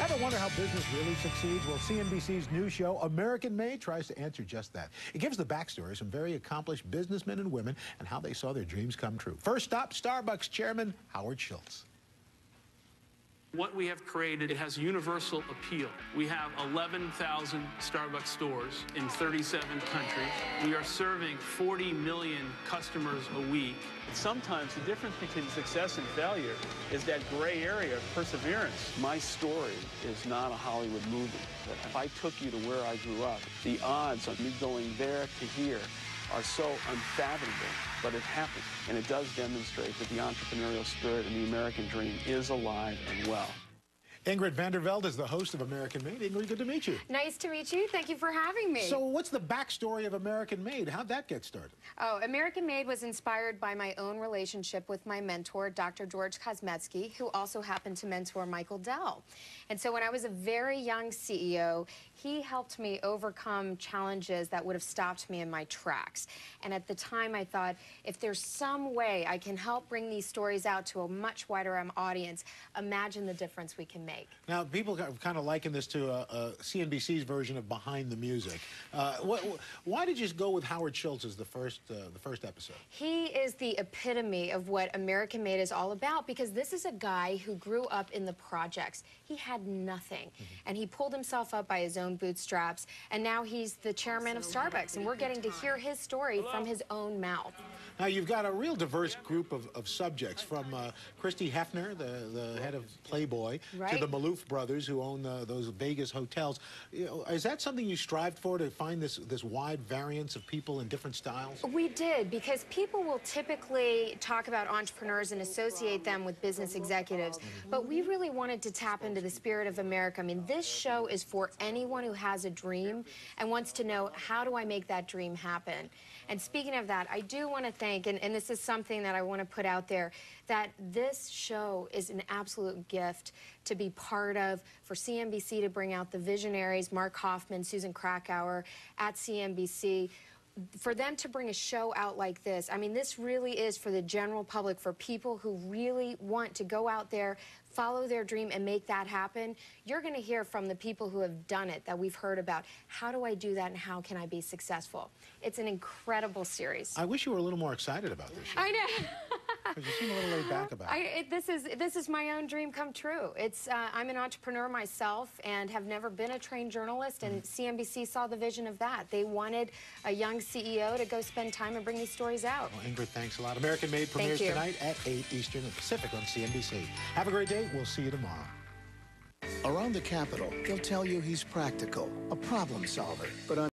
Ever wonder how business really succeeds? Well, CNBC's new show, American Made, tries to answer just that. It gives the backstory of some very accomplished businessmen and women and how they saw their dreams come true. First stop, Starbucks chairman Howard Schultz. What we have created, it has universal appeal. We have 11,000 Starbucks stores in 37 countries. We are serving 40 million customers a week. Sometimes the difference between success and failure is that gray area of perseverance. My story is not a Hollywood movie. If I took you to where I grew up, the odds of me going there to here are so unfathomable, but it happened. And it does demonstrate that the entrepreneurial spirit and the American dream is alive and well. Ingrid Vandervelde is the host of American Made. Ingrid, good to meet you. Nice to meet you. Thank you for having me. So what's the backstory of American Made? How'd that get started? Oh, American Made was inspired by my own relationship with my mentor, Dr. George Kosmetzky, who also happened to mentor Michael Dell. And so when I was a very young CEO, he helped me overcome challenges that would have stopped me in my tracks. And at the time, I thought, if there's some way I can help bring these stories out to a much wider audience, imagine the difference we can make. Now, people kind of liken this to CNBC's version of Behind the Music. Why did you just go with Howard Schultz as the first episode? He is the epitome of what American Made is all about, because this is a guy who grew up in the projects. He had nothing, and he pulled himself up by his own bootstraps, and now he's the chairman of Starbucks, and we're getting to hear his story from his own mouth. Now, you've got a real diverse group of subjects, from Christy Hefner, the head of Playboy, right, to the Maloof brothers, who own those Vegas hotels. You know, is that something you strived for, to find this wide variance of people in different styles? We did, because people will typically talk about entrepreneurs and associate them with business executives, but we really wanted to tap into the spirit of America. I mean, this show is for anyone who has a dream and wants to know, how do I make that dream happen? And speaking of that, I do want to thank, and this is something that I want to put out there, that this show is an absolute gift to be part of, for CNBC to bring out the visionaries, Mark Hoffman, Susan Krakauer at CNBC. For them to bring a show out like this, I mean, this really is for the general public, for people who really want to go out there, follow their dream, and make that happen. You're going to hear from the people who have done it, that we've heard about. How do I do that, and how can I be successful? It's an incredible series. I wish you were a little more excited about this show. I know. Because you seem a little laid back about it. This is my own dream come true. I'm an entrepreneur myself and have never been a trained journalist, and CNBC saw the vision of that. They wanted a young CEO to go spend time and bring these stories out. Well, Ingrid, thanks a lot. American Made premieres tonight at 8 Eastern and Pacific on CNBC. Have a great day. We'll see you tomorrow. Around the Capitol, they'll tell you he's practical, a problem solver, but